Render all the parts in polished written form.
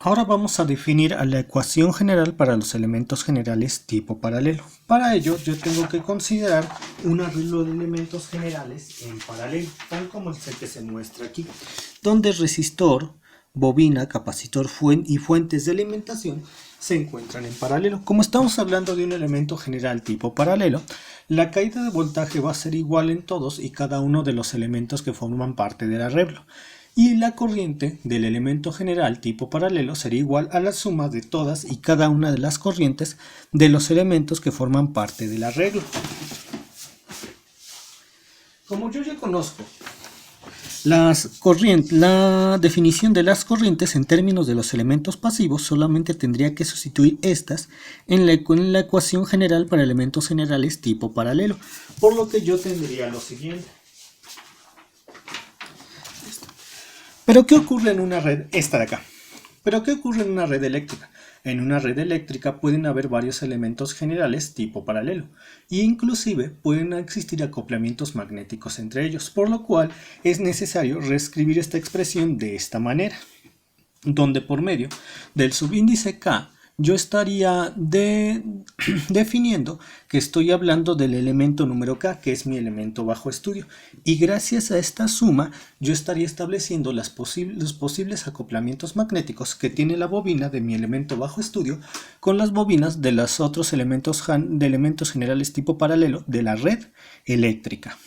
Ahora vamos a definir a la ecuación general para los elementos generales tipo paralelo. Para ello yo tengo que considerar un arreglo de elementos generales en paralelo, tal como es el que se muestra aquí, donde resistor, bobina, capacitor y fuentes de alimentación se encuentran en paralelo. Como estamos hablando de un elemento general tipo paralelo, la caída de voltaje va a ser igual en todos y cada uno de los elementos que forman parte del arreglo. Y la corriente del elemento general tipo paralelo sería igual a la suma de todas y cada una de las corrientes de los elementos que forman parte del arreglo. Como yo ya conozco la definición de las corrientes en términos de los elementos pasivos, solamente tendría que sustituir estas en la ecuación general para elementos generales tipo paralelo, por lo que yo tendría lo siguiente. ¿Pero qué ocurre en una red? Esta de acá. ¿Pero qué ocurre en una red eléctrica? En una red eléctrica pueden haber varios elementos generales tipo paralelo e inclusive pueden existir acoplamientos magnéticos entre ellos, por lo cual es necesario reescribir esta expresión de esta manera, donde por medio del subíndice K yo estaría definiendo que estoy hablando del elemento número K, que es mi elemento bajo estudio, y gracias a esta suma yo estaría estableciendo los posibles acoplamientos magnéticos que tiene la bobina de mi elemento bajo estudio con las bobinas de los otros elementos generales tipo paralelo de la red eléctrica.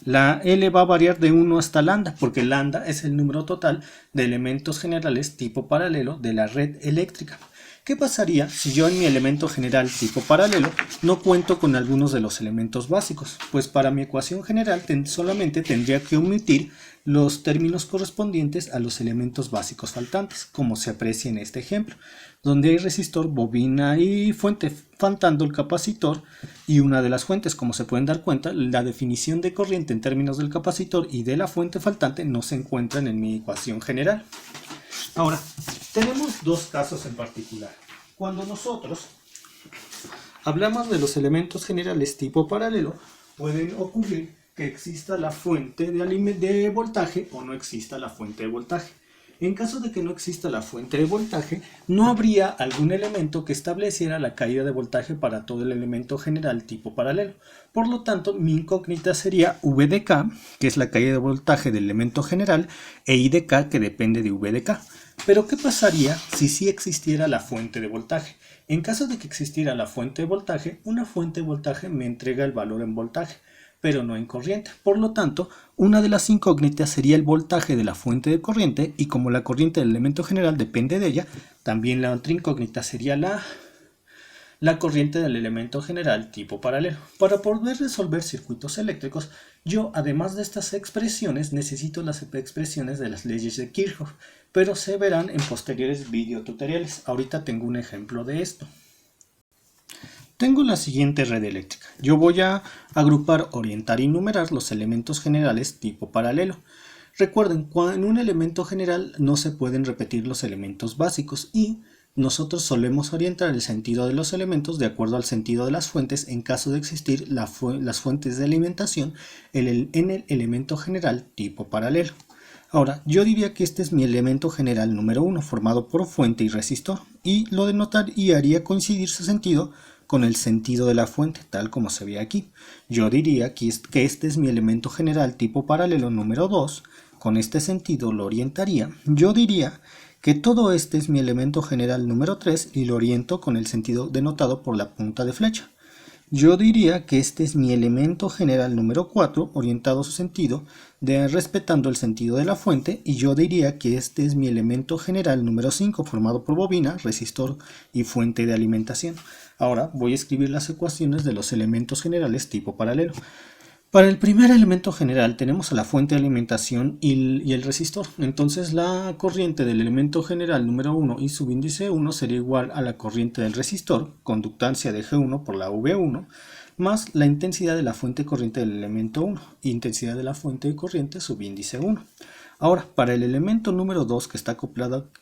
La L va a variar de 1 hasta lambda, porque lambda es el número total de elementos generales tipo paralelo de la red eléctrica. ¿Qué pasaría si yo en mi elemento general tipo paralelo no cuento con algunos de los elementos básicos? Pues para mi ecuación general solamente tendría que omitir los términos correspondientes a los elementos básicos faltantes, como se aprecia en este ejemplo, donde hay resistor, bobina y fuente, faltando el capacitor y una de las fuentes. Como se pueden dar cuenta, la definición de corriente en términos del capacitor y de la fuente faltante no se encuentran en mi ecuación general. Ahora, tenemos dos casos en particular. Cuando nosotros hablamos de los elementos generales tipo paralelo, pueden ocurrir que exista la fuente de voltaje o no exista la fuente de voltaje. En caso de que no exista la fuente de voltaje, no habría algún elemento que estableciera la caída de voltaje para todo el elemento general tipo paralelo. Por lo tanto, mi incógnita sería V de K, que es la caída de voltaje del elemento general, e I de K, que depende de V de K. Pero ¿qué pasaría si sí existiera la fuente de voltaje? En caso de que existiera la fuente de voltaje, una fuente de voltaje me entrega el valor en voltaje, pero no en corriente. Por lo tanto, una de las incógnitas sería el voltaje de la fuente de corriente, y como la corriente del elemento general depende de ella, también la otra incógnita sería la corriente del elemento general tipo paralelo. Para poder resolver circuitos eléctricos, yo además de estas expresiones necesito las expresiones de las leyes de Kirchhoff, pero se verán en posteriores videotutoriales. Ahorita tengo un ejemplo de esto. Tengo la siguiente red eléctrica. Yo voy a agrupar, orientar y numerar los elementos generales tipo paralelo. Recuerden, en un elemento general no se pueden repetir los elementos básicos y nosotros solemos orientar el sentido de los elementos de acuerdo al sentido de las fuentes en caso de existir las fuentes de alimentación en el elemento general tipo paralelo. Ahora, yo diría que este es mi elemento general número 1, formado por fuente y resistor, y lo denotar y haría coincidir su sentido con el sentido de la fuente, tal como se ve aquí. Yo diría que este es mi elemento general tipo paralelo número 2, con este sentido lo orientaría. Yo diría que todo este es mi elemento general número 3 y lo oriento con el sentido denotado por la punta de flecha. Yo diría que este es mi elemento general número 4, orientado a su sentido, respetando el sentido de la fuente, y yo diría que este es mi elemento general número 5, formado por bobina, resistor y fuente de alimentación. Ahora voy a escribir las ecuaciones de los elementos generales tipo paralelo. Para el primer elemento general tenemos a la fuente de alimentación y el resistor. Entonces la corriente del elemento general número 1 y subíndice 1 sería igual a la corriente del resistor, conductancia de G1 por la V1, más la intensidad de la fuente corriente del elemento 1, intensidad de la fuente de corriente subíndice 1. Ahora, para el elemento número 2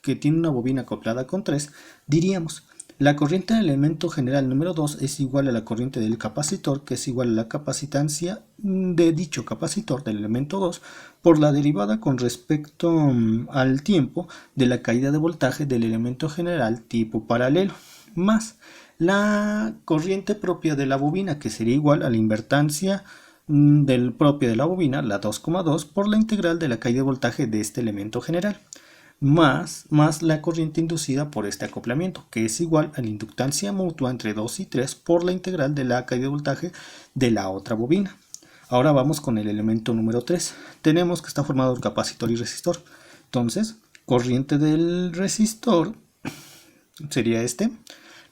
que tiene una bobina acoplada con 3, diríamos La corriente del elemento general número 2 es igual a la corriente del capacitor, que es igual a la capacitancia de dicho capacitor del elemento 2 por la derivada con respecto al tiempo de la caída de voltaje del elemento general tipo paralelo, más la corriente propia de la bobina, que sería igual a la invertancia del propio de la bobina, la 2,2, por la integral de la caída de voltaje de este elemento general, más la corriente inducida por este acoplamiento, que es igual a la inductancia mutua entre 2 y 3 por la integral de la caída de voltaje de la otra bobina. Ahora vamos con el elemento número 3. Tenemos que está formado el capacitor y resistor. Entonces, corriente del resistor sería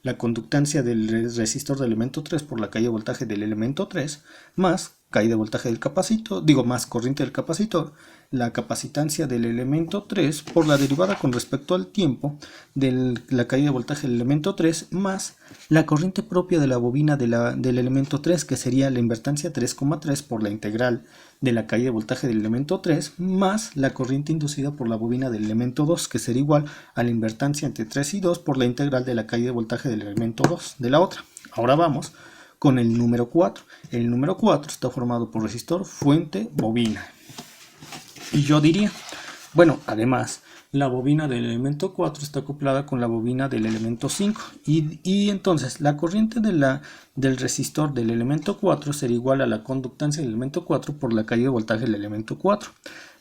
la conductancia del resistor del elemento 3 por la caída de voltaje del elemento 3, más caída de voltaje del capacitor, más corriente del capacitor, la capacitancia del elemento 3 por la derivada con respecto al tiempo de la caída de voltaje del elemento 3, más la corriente propia de la bobina del elemento 3, que sería la invertancia 3,3 por la integral de la caída de voltaje del elemento 3, más la corriente inducida por la bobina del elemento 2, que sería igual a la invertancia entre 3 y 2 por la integral de la caída de voltaje del elemento 2 de la otra. Ahora vamos con el número 4. El número 4 está formado por resistor, fuente, bobina. Y yo diría, bueno, además, la bobina del elemento 4 está acoplada con la bobina del elemento 5. Y entonces, la corriente del resistor del elemento 4 sería igual a la conductancia del elemento 4 por la caída de voltaje del elemento 4,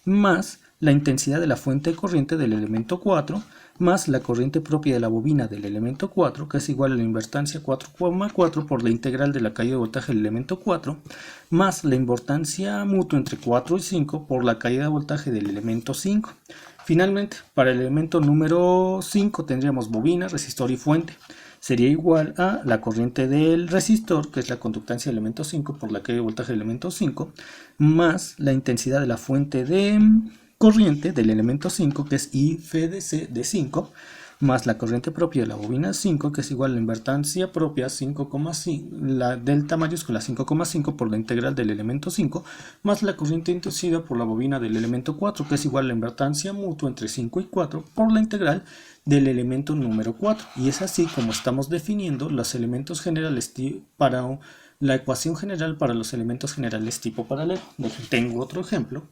más la intensidad de la fuente de corriente del elemento 4, más la corriente propia de la bobina del elemento 4, que es igual a la invertancia 4,4 por la integral de la caída de voltaje del elemento 4, más la invertancia mutua entre 4 y 5 por la caída de voltaje del elemento 5. Finalmente, para el elemento número 5 tendríamos bobina, resistor y fuente. Sería igual a la corriente del resistor, que es la conductancia del elemento 5 por la caída de voltaje del elemento 5, más la intensidad de la fuente de corriente del elemento 5, que es IFDC de 5, más la corriente propia de la bobina 5, que es igual a la invertancia propia 5,5, la delta mayúscula 5,5 por la integral del elemento 5, más la corriente inducida por la bobina del elemento 4, que es igual a la invertancia mutua entre 5 y 4 por la integral del elemento número 4. Y es así como estamos definiendo los elementos generales para la ecuación general para los elementos generales tipo paralelo. Tengo otro ejemplo.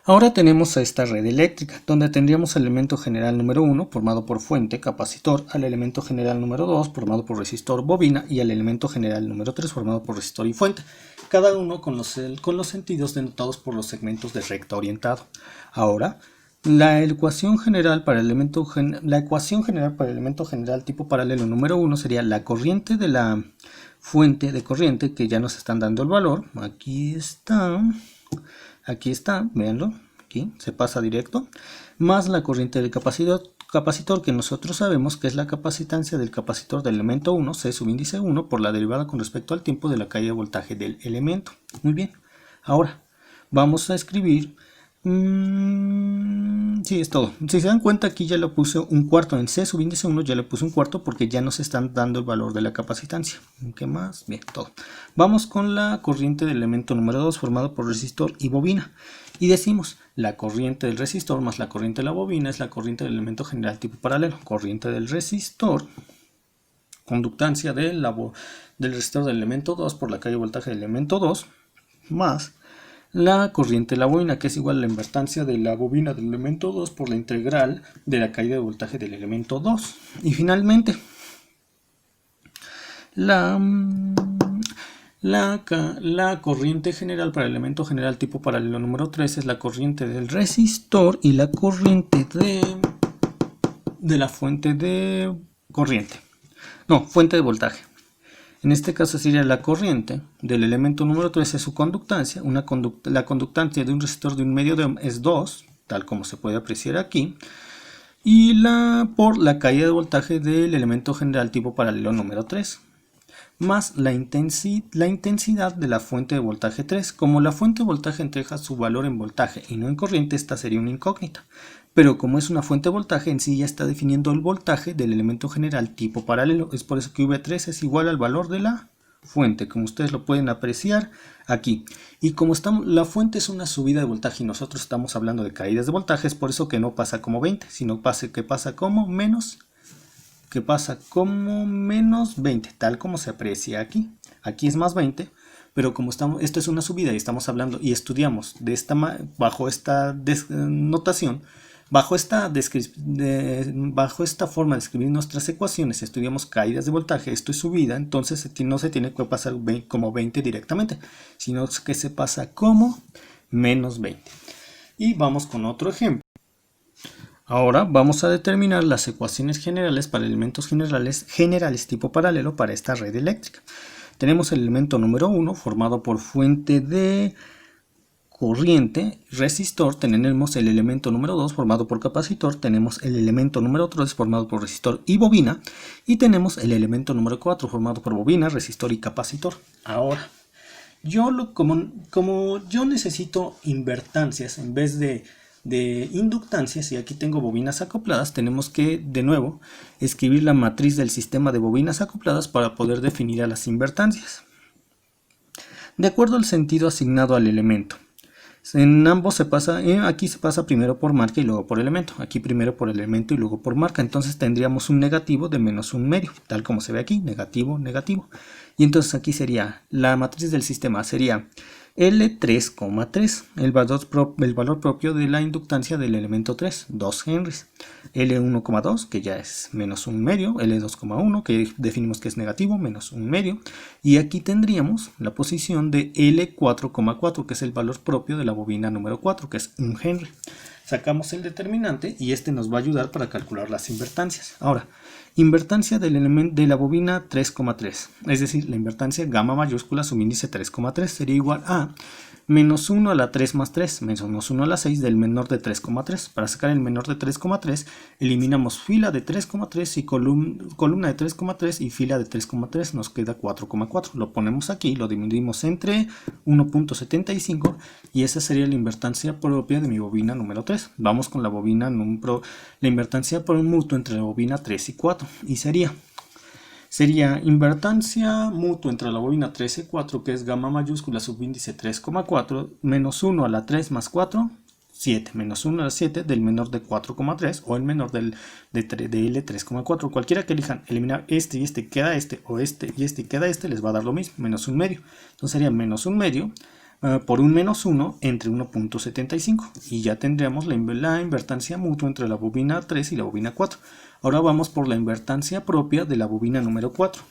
Ahora tenemos a esta red eléctrica, donde tendríamos el elemento general número 1 formado por fuente, capacitor, al elemento general número 2 formado por resistor, bobina, y al elemento general número 3 formado por resistor y fuente, cada uno con los sentidos denotados por los segmentos de recta orientado. Ahora, la ecuación general para el elemento general tipo paralelo número 1 sería la corriente de la fuente de corriente, que ya nos están dando el valor. Aquí está, véanlo, aquí se pasa directo, más la corriente del capacitor, que nosotros sabemos que es la capacitancia del capacitor del elemento 1, C subíndice 1, por la derivada con respecto al tiempo de la caída de voltaje del elemento. Muy bien, ahora vamos a escribir, sí, es todo. Si se dan cuenta, aquí ya le puse un cuarto, en C subíndice 1 ya le puse un cuarto porque ya nos están dando el valor de la capacitancia. ¿Qué más? Bien, todo. Vamos con la corriente del elemento número 2 formado por resistor y bobina. Y decimos, la corriente del resistor más la corriente de la bobina es la corriente del elemento general tipo paralelo. Corriente del resistor, conductancia del resistor del elemento 2 por la caída de voltaje del elemento 2, más la corriente de la bobina, que es igual a la invertancia de la bobina del elemento 2 por la integral de la caída de voltaje del elemento 2. Y finalmente, la corriente general para el elemento general tipo paralelo número 3 es la corriente del resistor y la corriente de la fuente de corriente. No, fuente de voltaje. En este caso sería la corriente del elemento número 3 es su conductancia. La conductancia de un resistor de 1 medio de ohm es 2, tal como se puede apreciar aquí. Y por la caída de voltaje del elemento general tipo paralelo número 3. Más la intensidad de la fuente de voltaje 3. Como la fuente de voltaje entrega su valor en voltaje y no en corriente, esta sería una incógnita. Pero como es una fuente de voltaje, en sí ya está definiendo el voltaje del elemento general tipo paralelo. Es por eso que V3 es igual al valor de la fuente, como ustedes lo pueden apreciar aquí. Y como la fuente es una subida de voltaje y nosotros estamos hablando de caídas de voltaje, es por eso que no pasa como 20, sino que pasa como menos que pasa como menos 20, tal como se aprecia aquí. Aquí es más 20, pero como esto es una subida y estamos hablando y estudiamos bajo esta notación, bajo esta forma de escribir nuestras ecuaciones, estudiamos caídas de voltaje, esto es subida, entonces no se tiene que pasar como 20 directamente, sino que se pasa como menos 20. Y vamos con otro ejemplo. Ahora vamos a determinar las ecuaciones generales para elementos generales tipo paralelo para esta red eléctrica. Tenemos el elemento número 1 formado por fuente de corriente, resistor, tenemos el elemento número 2 formado por capacitor, tenemos el elemento número 3 formado por resistor y bobina, y tenemos el elemento número 4 formado por bobina, resistor y capacitor. Ahora, como yo necesito invertancias en vez de inductancias, y aquí tengo bobinas acopladas, tenemos que de nuevo escribir la matriz del sistema de bobinas acopladas para poder definir a las invertancias de acuerdo al sentido asignado al elemento. En ambos aquí se pasa primero por marca y luego por elemento, aquí primero por elemento y luego por marca, entonces tendríamos un negativo de menos un medio, tal como se ve aquí, negativo, negativo, y entonces aquí sería, la matriz del sistema sería L3,3, el valor propio de la inductancia del elemento 3, 2 henries, L1,2 que ya es menos un medio, L2,1 que definimos que es negativo, menos un medio, y aquí tendríamos la posición de L4,4 que es el valor propio de la bobina número 4 que es 1 henry. Sacamos el determinante y este nos va a ayudar para calcular las invertancias. Ahora, invertancia de la bobina 3,3, es decir, la invertancia gamma mayúscula subíndice 3,3 sería igual a menos 1 a la 3 más 3, menos 1 a la 6 del menor de 3,3. Para sacar el menor de 3,3, eliminamos fila de 3,3 y columna de 3,3 y fila de 3,3, nos queda 4,4. Lo ponemos aquí, lo dividimos entre 1.75 y esa sería la invertancia propia de mi bobina número 3. Vamos con la la invertancia por un mutuo entre la bobina 3 y 4 y sería invertancia mutua entre la bobina 3 y 4, que es gamma mayúscula subíndice 3,4, menos 1 a la 3 más 4, 7, menos 1 a la 7 del menor de 4,3 o el menor de L3,4. Cualquiera que elijan eliminar este y este queda este, o este y este queda este, les va a dar lo mismo, menos un medio. Entonces sería menos un medio por un menos 1 entre 1.75 y ya tendríamos la invertancia mutua entre la bobina 3 y la bobina 4. Ahora vamos por la invertancia propia de la bobina número 4,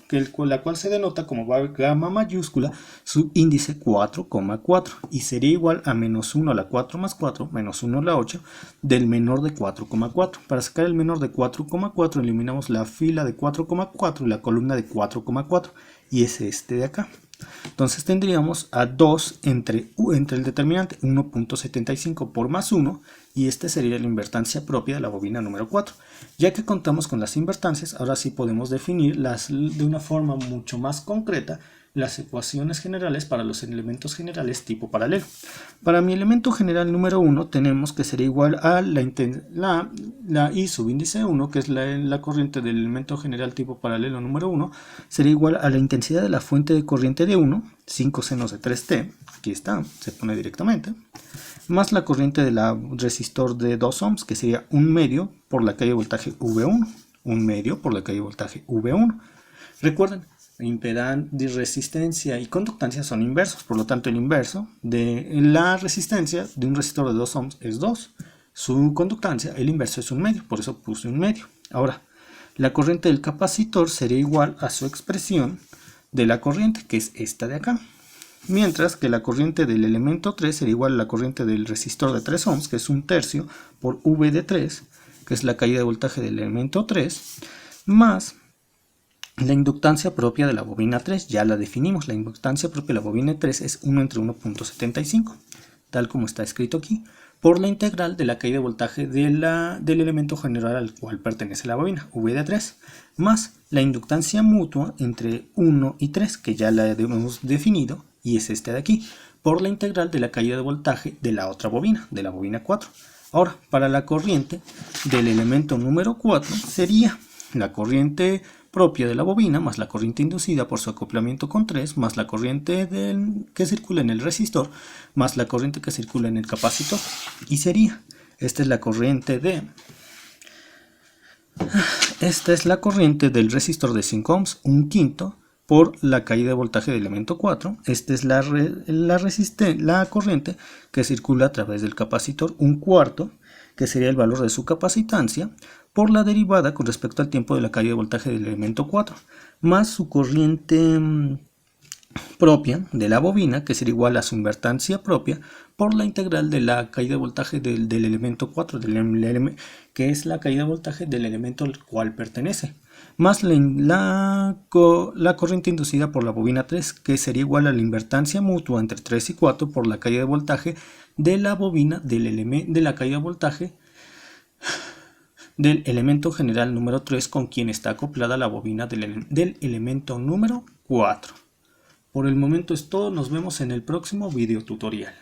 la cual se denota como gamma mayúscula subíndice 4,4 y sería igual a menos 1 a la 4 más 4, menos 1 a la 8 del menor de 4,4. Para sacar el menor de 4,4 eliminamos la fila de 4,4 y la columna de 4,4 y es este de acá. Entonces tendríamos a 2 entre el determinante 1.75 por más 1 y esta sería la invertancia propia de la bobina número 4. Ya que contamos con las invertancias, ahora sí podemos definir de una forma mucho más concreta las ecuaciones generales para los elementos generales tipo paralelo. Para mi elemento general número 1 tenemos que sería igual a la I subíndice 1, que es la corriente del elemento general tipo paralelo número 1, sería igual a la intensidad de la fuente de corriente de 1, 5 senos de 3t, aquí está, se pone directamente, más la corriente de la resistor de 2 ohms, que sería 1 medio por la caída de voltaje V1, 1 medio por la caída de voltaje V1. Recuerden, impedancia, resistencia y conductancia son inversos, por lo tanto el inverso de la resistencia de un resistor de 2 ohms es 2, su conductancia, el inverso es 1 medio, por eso puse 1 medio. Ahora, la corriente del capacitor sería igual a su expresión de la corriente, que es esta de acá, mientras que la corriente del elemento 3 sería igual a la corriente del resistor de 3 ohms, que es 1/3 por V de 3, que es la caída de voltaje del elemento 3, más la inductancia propia de la bobina 3, ya la definimos, la inductancia propia de la bobina 3 es 1 entre 1.75, tal como está escrito aquí, por la integral de la caída de voltaje del elemento general al cual pertenece la bobina, V de 3, más la inductancia mutua entre 1 y 3, que ya la hemos definido, y es este de aquí, por la integral de la caída de voltaje de la otra bobina, de la bobina 4. Ahora, para la corriente del elemento número 4 sería la corriente propia de la bobina más la corriente inducida por su acoplamiento con 3 más la corriente que circula en el resistor más la corriente que circula en el capacitor y sería, esta es la corriente de Esta es la corriente del resistor de 5 ohms, 1/5 por la caída de voltaje del elemento 4. Esta es la corriente que circula a través del capacitor, 1/4, que sería el valor de su capacitancia, por la derivada con respecto al tiempo de la caída de voltaje del elemento 4, más su corriente propia de la bobina, que será igual a su impedancia propia, por la integral de la caída de voltaje del elemento 4, que es la caída de voltaje del elemento al cual pertenece, más la corriente inducida por la bobina 3, que sería igual a la impedancia mutua entre 3 y 4 por la caída de voltaje de la bobina de la caída de voltaje del elemento general número 3 con quien está acoplada la bobina del elemento número 4. Por el momento es todo, nos vemos en el próximo video tutorial.